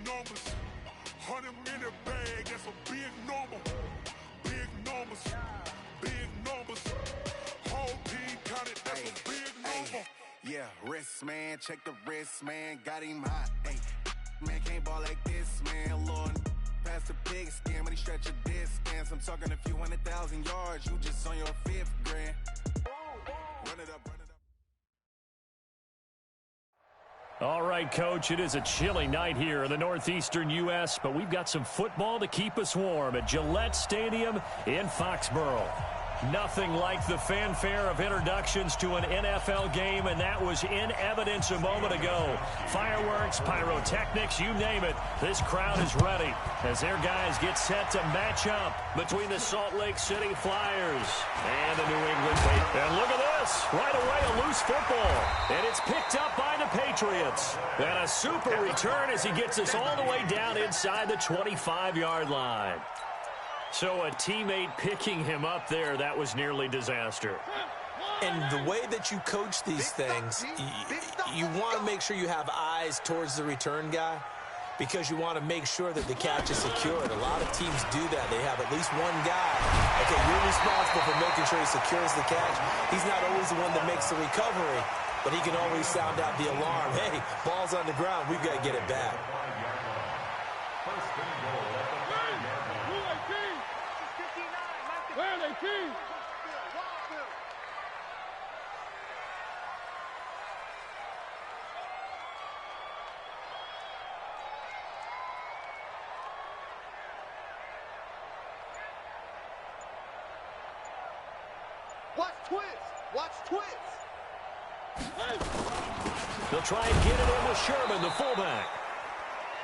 numbers. 100-minute bag, that's a big number. Big numbers, big numbers. Whole team counted, that's a big number. Yeah, wrist, man, check the wrist, man. Got him hot, ayy. Man, can't ball like this, man. Lord, past the pig skin when he stretch a disc. I'm talking a few 100,000 yards. You just on your 5th grand. Run it up, run it up. All right, Coach, it is a chilly night here in the northeastern U.S., but we've got some football to keep us warm at Gillette Stadium in Foxborough. Nothing like the fanfare of introductions to an NFL game, and that was in evidence a moment ago. Fireworks, pyrotechnics, you name it. This crowd is ready as their guys get set to match up between the Salt Lake City Flyers and the New England Patriots. And look at this. Right away, a loose football. And it's picked up by the Patriots. And a super return as he gets us all the way down inside the 25-yard line. So a teammate picking him up there, that was nearly disaster. And the way that you coach these things, you want to make sure you have eyes towards the return guy because you want to make sure that the catch is secured. A lot of teams do that. They have at least one guy. Okay, you're responsible for making sure he secures the catch. He's not always the one that makes the recovery, but he can always sound out the alarm. Hey, ball's on the ground. We've got to get it back. Watch twist! Watch twist! They'll try and get it in with Sherman, the fullback.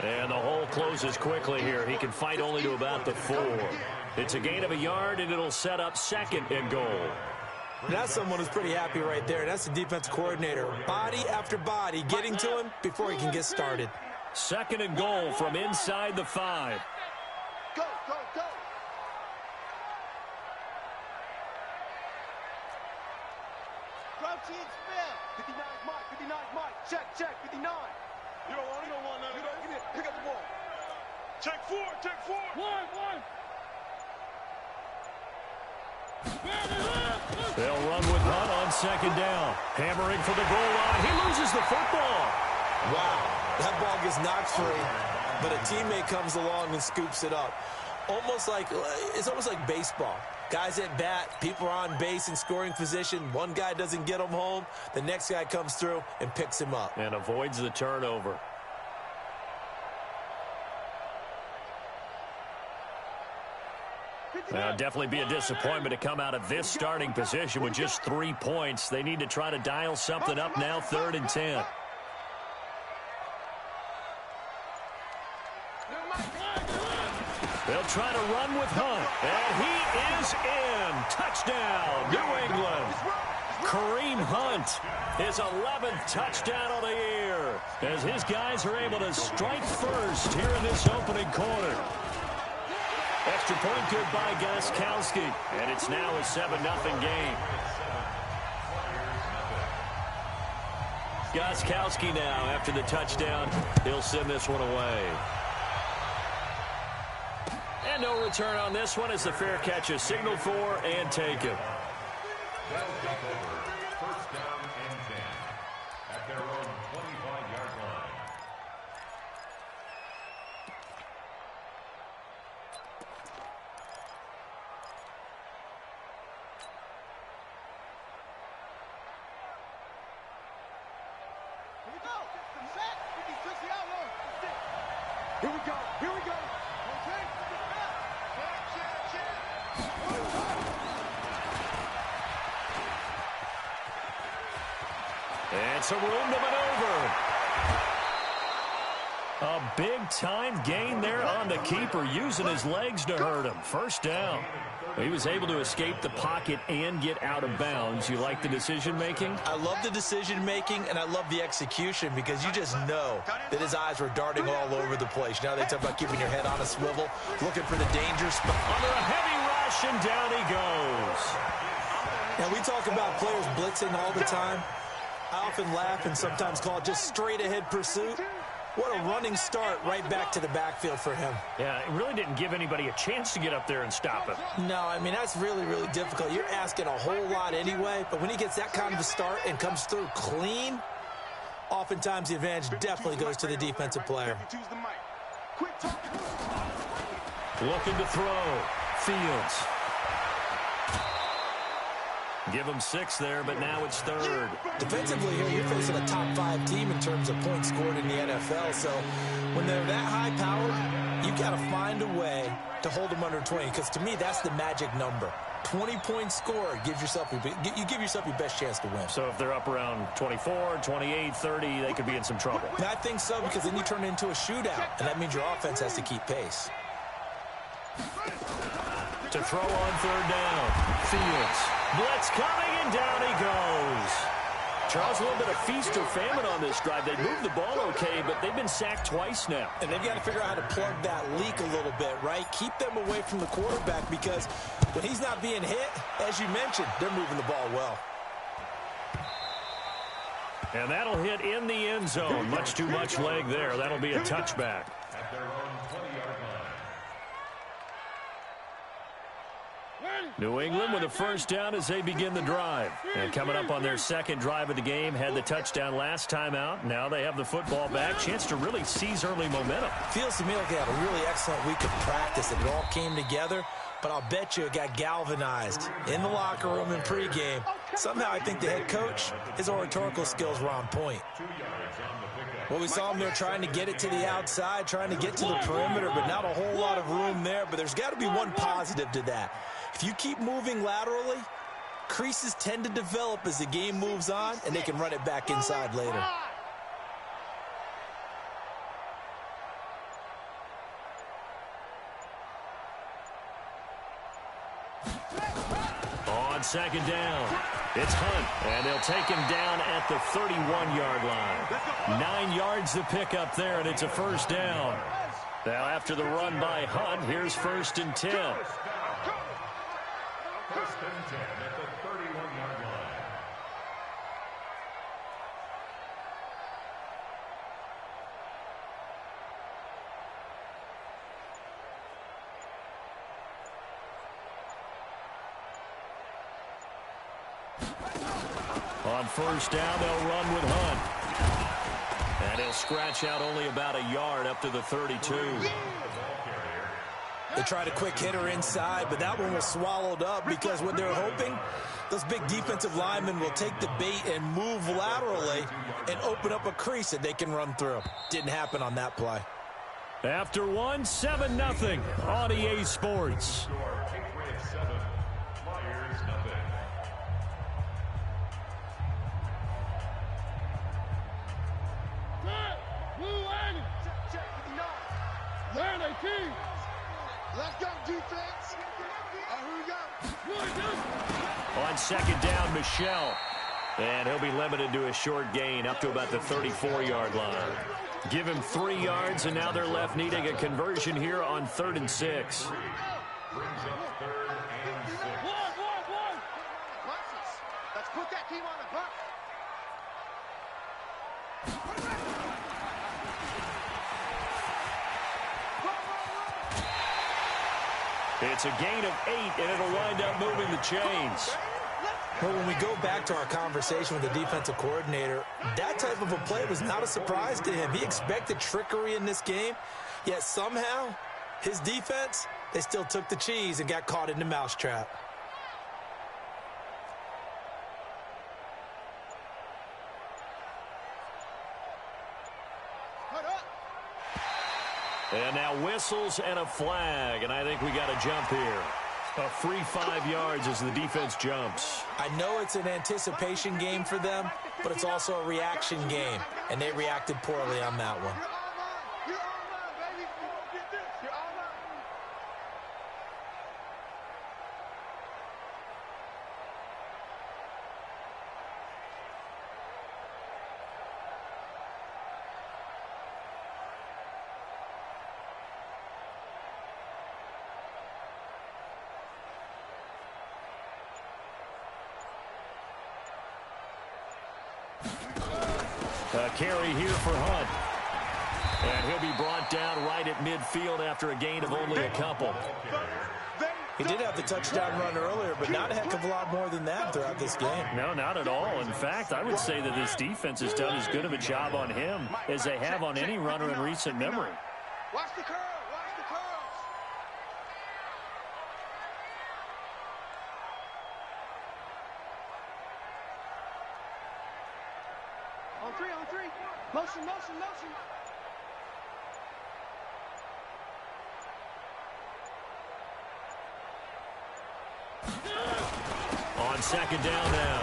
And the hole closes quickly here. He can fight only to about the 4. It's a gain of a yard, and it'll set up 2nd and goal. That's someone who's pretty happy right there. That's the defense coordinator. Body after body, getting to him before he can get started. 2nd and goal from inside the 5. Go, go, go! Crouch in, spin! 59 Mike, 59 Mike. Check, 59. You don't want none of that. Get it, pick up the ball. Check 4, check 4. One. They'll run with Hunt on 2nd down. Hammering for the goal line. He loses the football. Wow, that ball gets knocked free, but a teammate comes along and scoops it up. It's almost like baseball. Guys at bat, people are on base in scoring position. One guy doesn't get him home. The next guy comes through and picks him up. And avoids the turnover. Definitely be a disappointment to come out of this starting position with just 3 points. They need to try to dial something up now, 3rd and 10. They'll try to run with Hunt, and he is in. Touchdown, New England. Kareem Hunt, his 11th touchdown of the year, as his guys are able to strike first here in this opening quarter. Extra point good by Gostkowski, and it's now a 7-0 game. Gostkowski now, after the touchdown, he'll send this one away. And no return on this one as the fair catch is signaled for and taken. First down and 10 at their own 25-yard line. Here we go. Okay. And some room to maneuver. A big-time gain there on the keeper, using his legs to hurt him. First down. He was able to escape the pocket and get out of bounds. You like the decision-making? I love the decision-making, and I love the execution because you just know that his eyes were darting all over the place. Now they talk about keeping your head on a swivel, looking for the danger spot. Under a heavy rush, and down he goes. Now, we talk about players blitzing all the time. I often laugh and sometimes call it just straight-ahead pursuit. What a running start right back to the backfield for him. Yeah, it really didn't give anybody a chance to get up there and stop him. No, I mean, that's really, really difficult. You're asking a whole lot anyway, but when he gets that kind of a start and comes through clean, oftentimes the advantage definitely goes to the defensive player. Looking to throw. Fields. Give him 6 there, but now it's 3rd. Defensively here, you're facing a top 5 team in terms of points scored in the NFL. So when they're that high-powered, you got to find a way to hold them under 20. Because to me, that's the magic number. 20 points scored gives yourself you give yourself your best chance to win. So if they're up around 24, 28, 30, they could be in some trouble. And I think so, because then you turn it into a shootout, and that means your offense has to keep pace. To throw on 3rd down. Fields. Blitz coming, and down he goes. Charles, a little bit of feast or famine on this drive. They moved the ball okay, but they've been sacked twice now. And they've got to figure out how to plug that leak a little bit, right? Keep them away from the quarterback, because when he's not being hit, as you mentioned, they're moving the ball well. And that'll hit in the end zone. Much too much leg there. That'll be a touchback. At their own 20-yard line. New England with a first down as they begin the drive. And coming up on their 2nd drive of the game, had the touchdown last time out. Now they have the football back. Chance to really seize early momentum. Feels to me like they had a really excellent week of practice. It all came together, but I'll bet you it got galvanized in the locker room in pregame. Somehow I think the head coach, his oratorical skills were on point. Well, we saw him there trying to get it to the outside, trying to get to the perimeter, but not a whole lot of room there. But there's got to be one positive to that. If you keep moving laterally, creases tend to develop as the game moves on, and they can run it back inside later. On 2nd down, it's Hunt, and they'll take him down at the 31-yard line. 9 yards to pick up there, and it's a first down. Now after the run by Hunt, here's 1st and 10. 1st and 10 at the 31-yard line. On first down, they'll run with Hunt. And he'll scratch out only about a yard up to the 32. They tried a quick hitter inside, but that one was swallowed up because what they're hoping, those big defensive linemen will take the bait and move laterally and open up a crease that they can run through. Didn't happen on that play. After 7-0 on EA Sports. Let's go, defense. Here we go. On 2nd down, Michelle. And he'll be limited to a short gain up to about the 34-yard line. Give him 3 yards, and now they're left needing a conversion here on 3rd and 6. Brings up 3rd and 6. One. Let's put that team on the bus. It's a gain of 8, and it'll wind up moving the chains. Well, when we go back to our conversation with the defensive coordinator, that type of a play was not a surprise to him. He expected trickery in this game, yet somehow his defense, they still took the cheese and got caught in the mousetrap. And now whistles and a flag, and I think we got a jump here. A free 5 yards as the defense jumps. I know it's an anticipation game for them, but it's also a reaction game, and they reacted poorly on that one. You're all mine, baby. You won't get this. You're all mine. A carry here for Hunt. brought down right at midfield after a gain of only a couple. He did have the touchdown run earlier, but not a heck of a lot more than that throughout this game. No, not at all. In fact, I would say that this defense has done as good of a job on him as they have on any runner in recent memory. Watch the curl. Watch the curls. On three, on three. Motion, motion, motion. On second down now,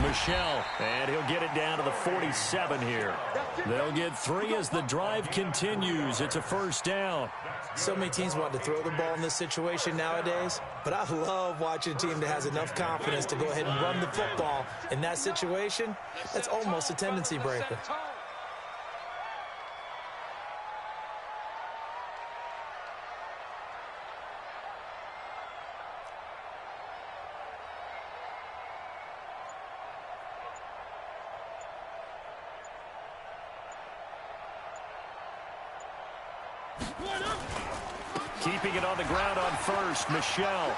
Michelle, and he'll get it down to the 47 here. They'll get 3 as the drive continues. It's a first down. So many teams want to throw the ball in this situation nowadays, but I love watching a team that has enough confidence to go ahead and run the football in that situation. That's almost a tendency breaker. Keeping it on the ground on first, Michelle.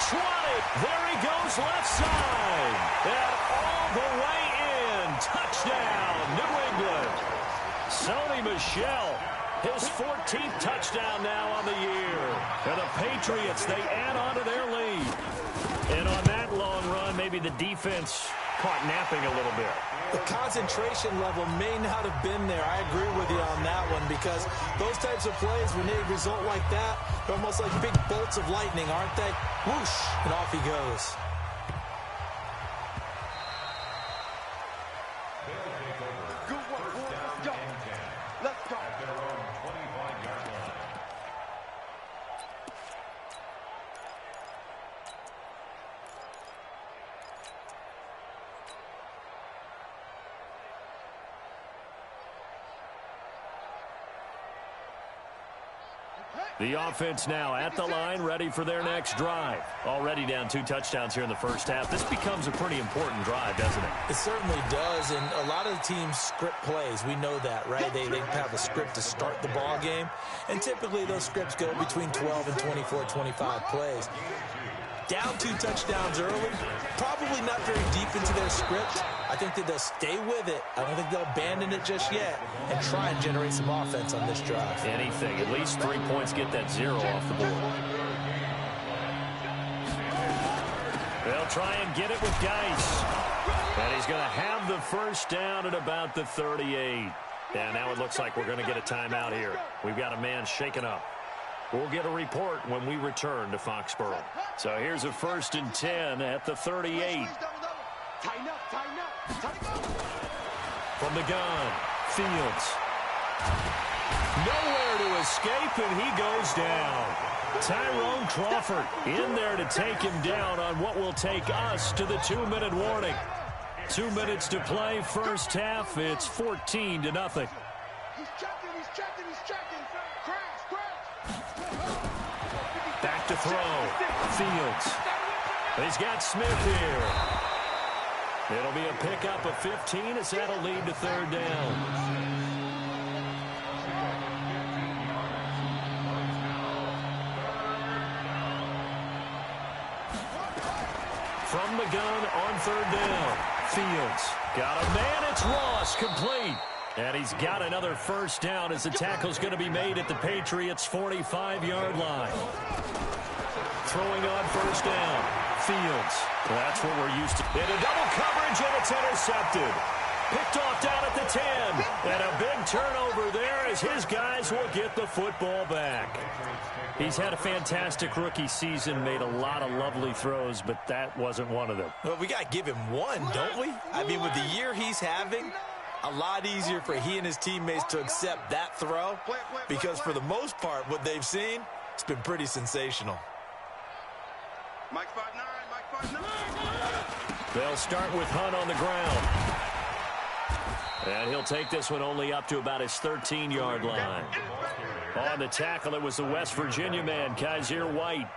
20, there he goes left side. And all the way in. Touchdown, New England. Sony Michel, his 14th touchdown now on the year. And the Patriots, they add on to their lead. And on that long run, maybe the defense caught napping a little bit. The concentration level may not have been there. I agree with you on that one, because those types of plays, when they result like that, they're almost like big bolts of lightning, aren't they? Whoosh, and off he goes. Good work, boys. Let's go. Let's go. At their own 25-yard line. The offense now at the line, ready for their next drive. Already down 2 touchdowns here in the first half. This becomes a pretty important drive, doesn't it? It certainly does, and a lot of the teams script plays. We know that, right? They have a script to start the ball game, and typically those scripts go between 12 and 24, 25 plays. Down 2 touchdowns early, probably not very deep into their script. I think that they'll stay with it. I don't think they'll abandon it just yet and try and generate some offense on this drive. Anything. At least 3 points, get that 0 off the board. They'll try and get it with Geis. And he's going to have the first down at about the 38. And now it looks like we're going to get a timeout here. We've got a man shaken up. We'll get a report when we return to Foxborough. So here's a 1st and 10 at the 38. Tighten up, tighten up. From the gun, Fields. Nowhere to escape, and he goes down. Tyrone Crawford in there to take him down on what will take us to the 2-minute warning. 2 minutes to play, first half. It's 14-0. He's checking, he's checking, he's checking. Back to throw. Fields. He's got Smith here. It'll be a pickup of 15 as that'll lead to 3rd down. From the gun on 3rd down. Fields. Got a man. It's Ross. Complete. And he's got another first down as the tackle's going to be made at the Patriots' 45-yard line. Throwing on first down. Fields. That's what we're used to. Into double coverage, and it's intercepted. Picked off down at the 10. And a big turnover there as his guys will get the football back. He's had a fantastic rookie season, made a lot of lovely throws, but that wasn't one of them. Well, we got to give him one, don't we? I mean, with the year he's having, a lot easier for he and his teammates to accept that throw, because for the most part, what they've seen, it's been pretty sensational. Mike 5'9", Mike 5'9". They'll start with Hunt on the ground. And he'll take this one only up to about his 13-yard line. On the tackle, it was the West Virginia man, Kaiser White.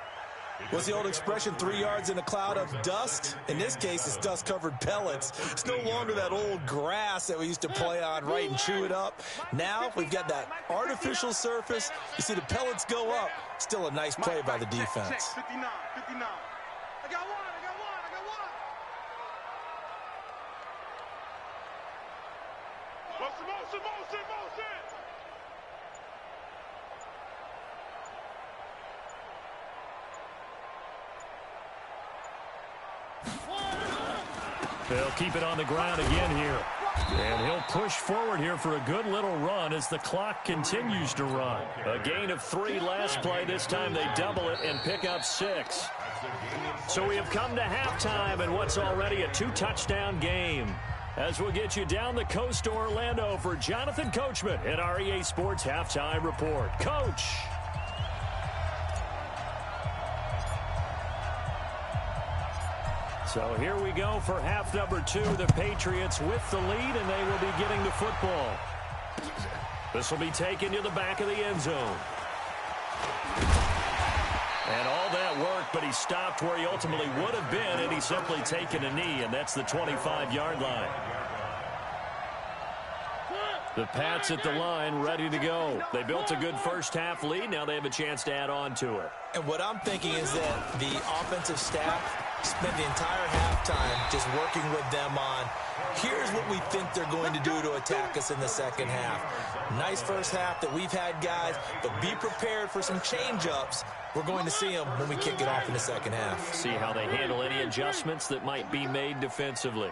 What's the old expression, 3 yards in a cloud of dust? In this case, it's dust-covered pellets. It's no longer that old grass that we used to play on, right, and chew it up. Now we've got that artificial surface. You see the pellets go up. Still a nice play by the defense. 59, 59. I got one. Motion. They'll keep it on the ground again here. And he'll push forward here for a good little run as the clock continues to run. A gain of 3 last play. This time they double it and pick up 6. So we have come to halftime in what's already a 2-touchdown game. As we'll get you down the coast to Orlando for Jonathan Coachman at our EA Sports Halftime Report. Coach. So here we go for half number 2. The Patriots with the lead, and they will be getting the football. This will be taken to the back of the end zone. And all that work, but he stopped where he ultimately would have been, and he's simply taken a knee, and that's the 25-yard line. The Pats at the line, ready to go. They built a good first-half lead. Now they have a chance to add on to it. And what I'm thinking is that the offensive staff spent the entire halftime just working with them on, here's what we think they're going to do to attack us in the second half. Nice first half that we've had, guys, but be prepared for some change-ups. We're going to see them when we kick it off in the second half. See how they handle any adjustments that might be made defensively.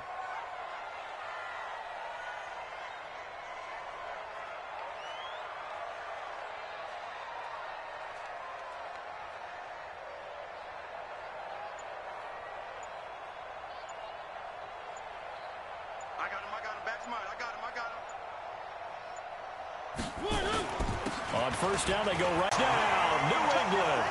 On first down, they go right down. New England.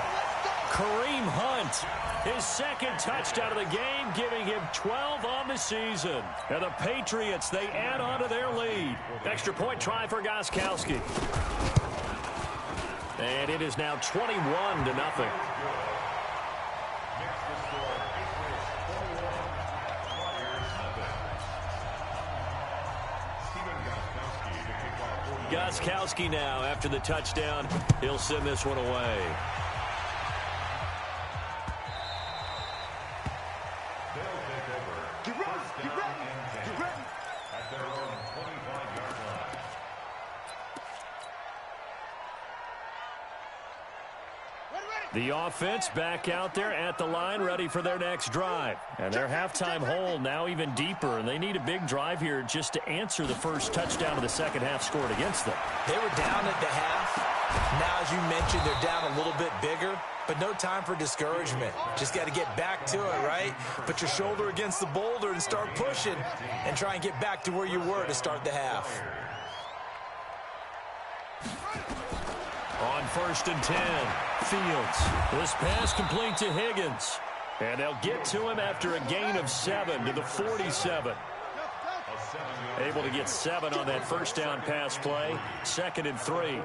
Kareem Hunt, his second touchdown of the game, giving him 12 on the season. And the Patriots, they add on to their lead. Extra point try for Gostkowski. And it is now 21-0. Gostkowski now, after the touchdown, he'll send this one away. Get ready. At their own 25-yard line. The offense back out there at the line, ready for their next drive. And their halftime hole now even deeper, and they need a big drive here just to answer the first touchdown of the second half scored against them. They were down at the half. Now, as you mentioned, they're down a little bit bigger, but no time for discouragement. Just got to get back to it, right? Put your shoulder against the boulder and start pushing and try and get back to where you were to start the half. On first and 10, Fields. This pass complete to Higgins. And they'll get to him after a gain of 7 to the 47. Able to get 7 on that first down pass play. 2nd and 3.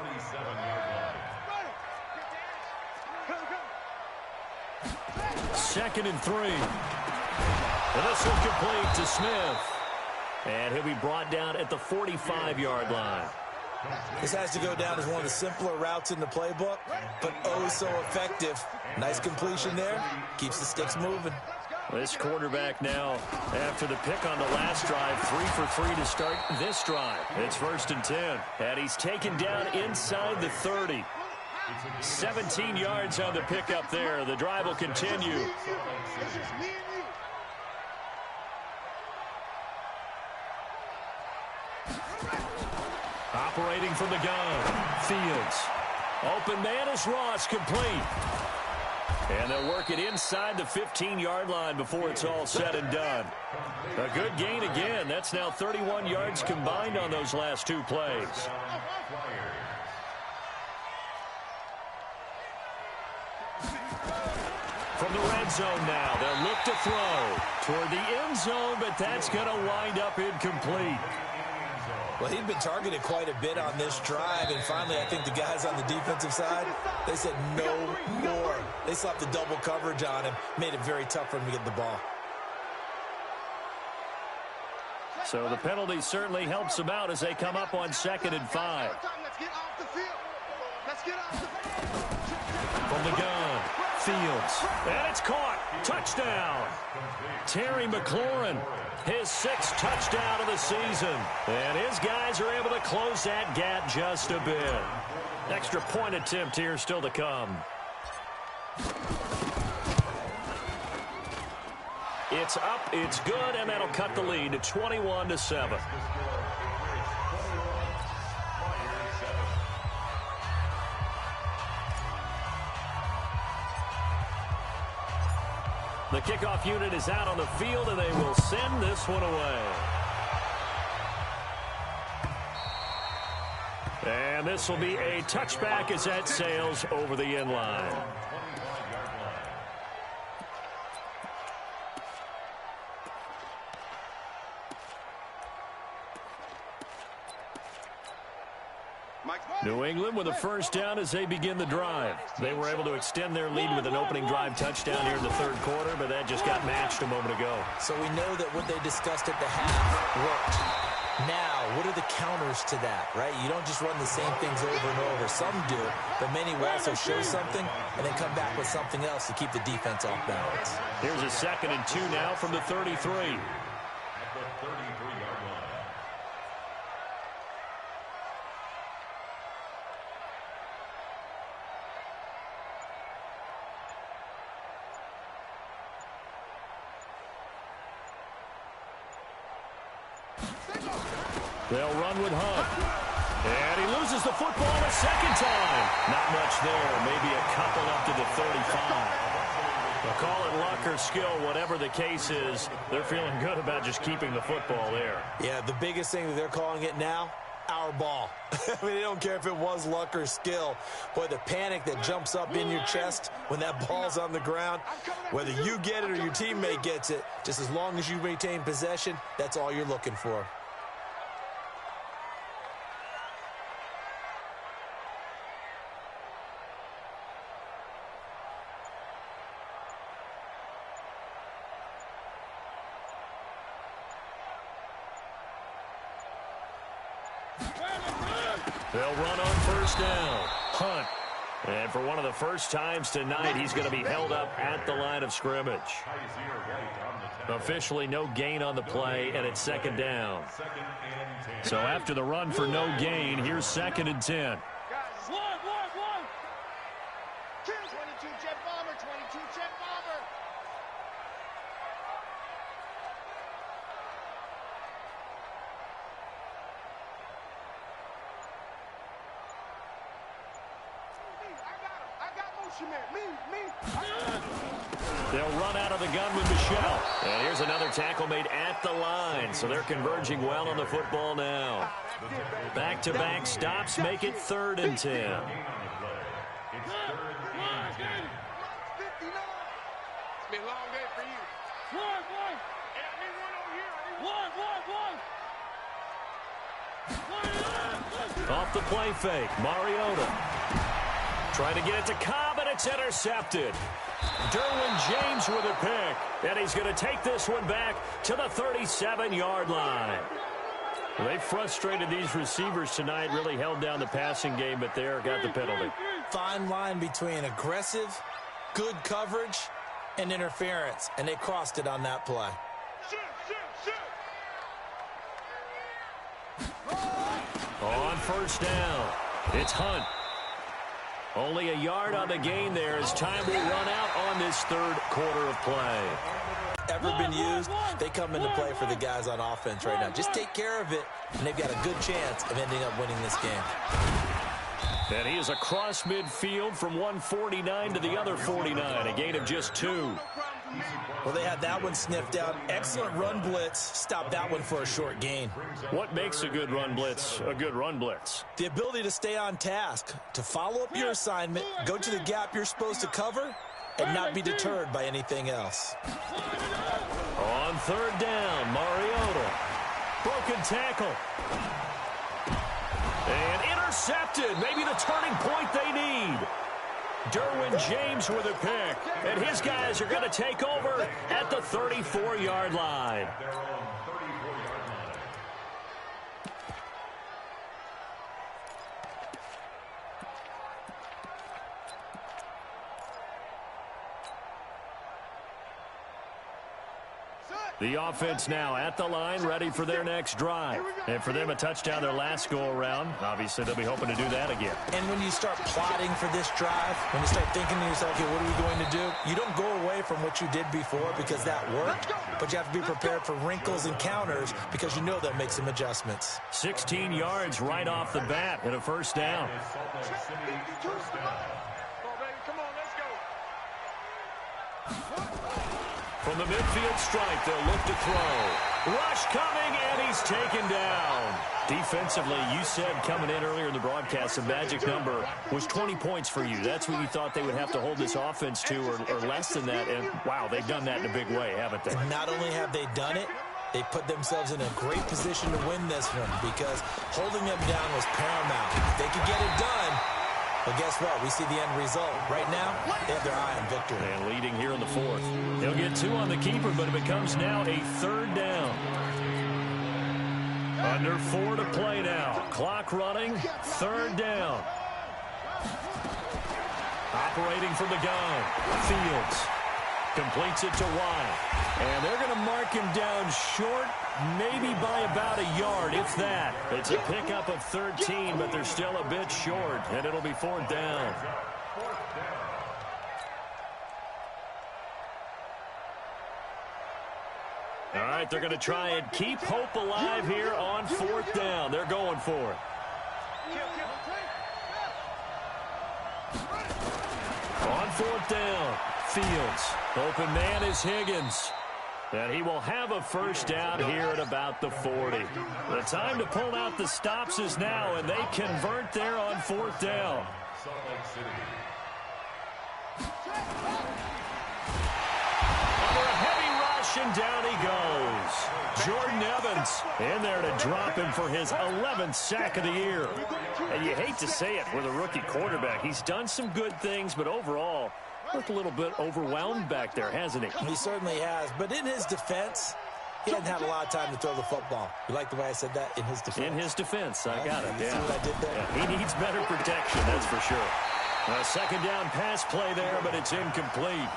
Second and 3. And this will complete to Smith. And he'll be brought down at the 45-yard line. This has to go down as one of the simpler routes in the playbook, but oh so effective. Nice completion there. Keeps the sticks moving. This quarterback now, after the pick on the last drive, 3 for 3 to start this drive. It's first and 10, and he's taken down inside the 30. 17 yards on the pickup there. The drive will continue. Operating from the gun, Fields. Open man is Ross, complete. And they'll work it inside the 15-yard line before it's all said and done. A good gain again. That's now 31 yards combined on those last 2 plays. From the red zone now, they'll look to throw toward the end zone, but that's going to wind up incomplete. Well, he'd been targeted quite a bit on this drive, and finally I think the guys on the defensive side, they said no more. They slapped the double coverage on him, made it very tough for him to get the ball. So the penalty certainly helps them out as they come up on 2nd and 5. Let's get off the field. Let's get off the field. From the gun, Fields, and it's caught. Touchdown. Terry McLaurin, his 6th touchdown of the season. And his guys are able to close that gap just a bit. Extra point attempt here still to come. It's up, it's good, and that'll cut the lead to 21-7. The kickoff unit is out on the field, and they will send this one away. And this will be a touchback as that sails over the end line. New England with a first down as they begin the drive. They were able to extend their lead with an opening drive touchdown here in the 3rd quarter, but that just got matched a moment ago. So we know that what they discussed at the half worked. Now, what are the counters to that, right? You don't just run the same things over and over. Some do, but many will also show something and then come back with something else to keep the defense off balance. Here's a 2nd and 2 now from the 33. They'll run with Hunt. And he loses the football a 2nd time. Not much there. Maybe a couple up to the 35. They'll call it luck or skill. Whatever the case is, they're feeling good about just keeping the football there. Yeah, the biggest thing that they're calling it now, our ball. I mean, they don't care if it was luck or skill. Boy, the panic that jumps up in your chest when that ball's on the ground, whether you get it or your teammate gets it, just as long as you retain possession, that's all you're looking for. They'll run on first down. Hunt. And for one of the first times tonight, he's going to be held up at the line of scrimmage. Officially no gain on the play, and it's 2nd down. So after the run for no gain, here's 2nd and 10. 22 jet bomber, 22 jet bomber. They'll run out of the gun with Michelle. And here's another tackle made at the line. So they're converging well on the football now. Back-to-back stops make it 3rd and 10. It's 3rd It's been a long day for you. Off the play fake, Mariota. Trying to get it to Cobb, and it's intercepted. Derwin James with a pick, and he's going to take this one back to the 37-yard line. Well, they frustrated these receivers tonight, really held down the passing game, but there got the penalty. Fine line between aggressive, good coverage, and interference, and they crossed it on that play. On first down, it's Hunt. Only a yard on the gain there as time will run out on this 3rd quarter of play. Ever been used, they come into play for the guys on offense right now. Just take care of it, and they've got a good chance of ending up winning this game. And he is across midfield from 149 to the other 49, a gain of just 2. Well, they had that one sniffed out. Excellent run blitz. Stopped that one for a short gain. What makes a good run blitz a good run blitz? The ability to stay on task, to follow up your assignment, go to the gap you're supposed to cover, and not be deterred by anything else. On 3rd down, Mariota. Broken tackle. intercepted. Maybe the turning point they need. Derwin James with a pick. And his guys are going to take over at the 34-yard line. Their own 34-yard line. The offense now at the line, ready for their next drive. And for them, a touchdown their last go-around. Obviously, they'll be hoping to do that again. And when you start plotting for this drive, when you start thinking to yourself, okay, what are we going to do? You don't go away from what you did before because that worked, but you have to be prepared for wrinkles and counters because you know they'll make some adjustments. 16 yards right off the bat and a first down. Salt Lake City, first down. Come on, let's go. From the midfield stripe, they'll look to throw. Rush coming, and he's taken down. Defensively, you said coming in earlier in the broadcast, the magic number was 20 points for you. That's what you thought they would have to hold this offense to, or less than that. And, wow, they've done that in a big way, haven't they? And not only have they done it, they put themselves in a great position to win this one because holding them down was paramount. If they could get it done, well, guess what? We see the end result. Right now, they have their eye on victory. And leading here in the fourth. He'll get 2 on the keeper, but it becomes now a third down. Under 4 to play now. Clock running, third down. Operating from the gun. Fields completes it to Wyatt. And they're going to mark him down short, maybe by about a yard, if that. It's a pickup of 13, but they're still a bit short, and it'll be fourth down. All right, they're going to try and keep hope alive here on fourth down. They're going for it. On fourth down, Fields. Open man is Higgins. And he will have a first down here at about the 40. The time to pull out the stops is now, and they convert there on fourth down. Salt Lake City. Under a heavy rush, and down he goes. Jordan Evans in there to drop him for his 11th sack of the year. And you hate to say it with a rookie quarterback. He's done some good things, but overall, looked a little bit overwhelmed back there, hasn't he? He certainly has. But in his defense, he hadn't had a lot of time to throw the football. You like the way I said that? In his defense. In his defense. I got it. You see what I did there? Yeah, he needs better protection, that's for sure. A second down pass play there, but it's incomplete.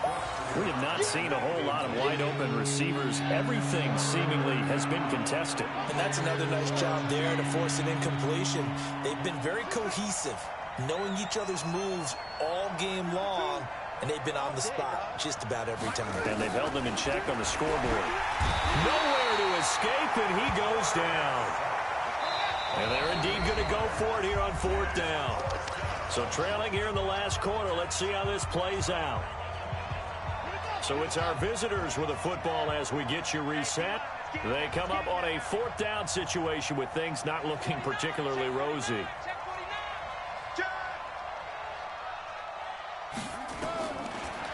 We have not seen a whole lot of wide-open receivers. Everything seemingly has been contested. And that's another nice job there to force an incompletion. They've been very cohesive, knowing each other's moves all game long, and they've been on the spot just about every time. And they've held them in check on the scoreboard. Nowhere to escape, and he goes down. And they're indeed going to go for it here on fourth down. So trailing here in the last quarter, let's see how this plays out. So it's our visitors with the football as we get you reset. They come up on a fourth down situation with things not looking particularly rosy.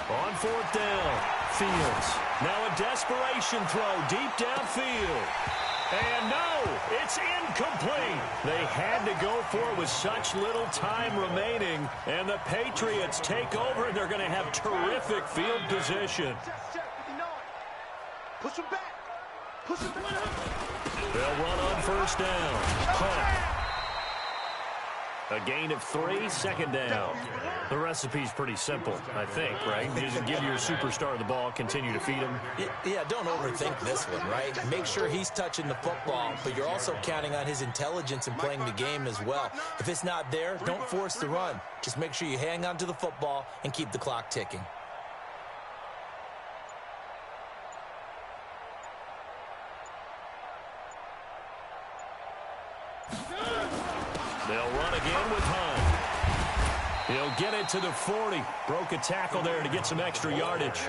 On fourth down, Fields. Now a desperation throw deep downfield. And no, it's incomplete. They had to go for it with such little time remaining. And the Patriots take over, and they're going to have terrific field position. Push him back. Push him back. They'll run on first down. Punt. A gain of 3, second down. The recipe's pretty simple, I think, right? You just give your superstar the ball, continue to feed him. Yeah, don't overthink this one, right? Make sure he's touching the football, but you're also counting on his intelligence in playing the game as well. If it's not there, don't force the run. Just make sure you hang on to the football and keep the clock ticking. They'll run again with Hunt. He'll get it to the 40. Broke a tackle there to get some extra yardage.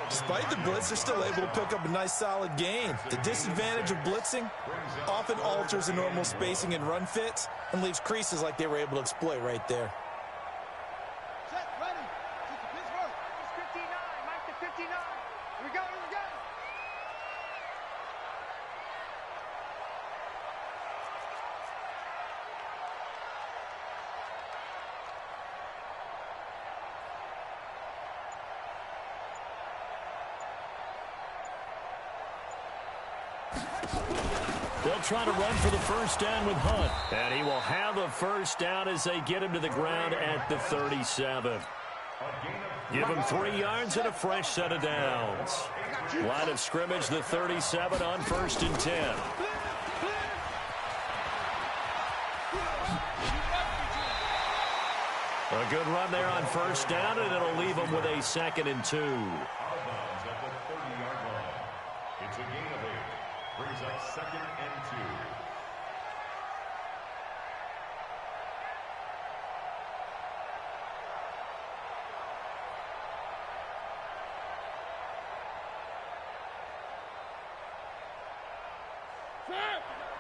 Despite the blitz, they're still able to pick up a nice solid gain. The disadvantage of blitzing often alters the normal spacing and run fits and leaves creases like they were able to exploit right there. Set, ready. Pittsburgh. It's 59. Mike to 59. Here we go. Here we go. They'll try to run for the first down with Hunt. And he will have a first down as they get him to the ground at the 37. Give him 3 yards and a fresh set of downs. Line of scrimmage, the 37 on 1st and 10. A good run there on first down, and it'll leave them with a 2nd and 2. Out of bounds at the 30-yard line. It's a gain of 8. Brings up 2nd and 2.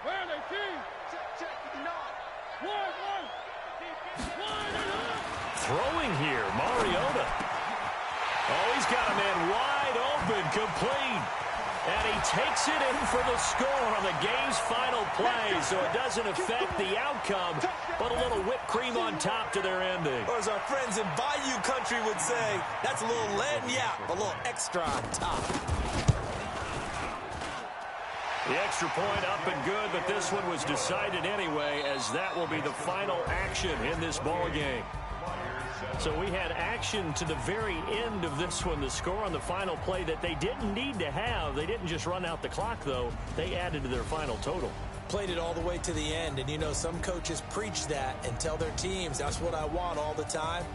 Where are they, team? Check, one. Throwing here, Mariota. Oh, he's got a man wide open, complete. And he takes it in for the score on the game's final play, so it doesn't affect the outcome, but a little whipped cream on top to their ending. Or as our friends in Bayou Country would say, that's a little lagniappe, a little extra on top. The extra point up and good, but this one was decided anyway, as that will be the final action in this ball game. So we had action to the very end of this one, the score on the final play that they didn't need to have. They didn't just run out the clock, though. They added to their final total. Played it all the way to the end, and you know some coaches preach that and tell their teams, that's what I want all the time.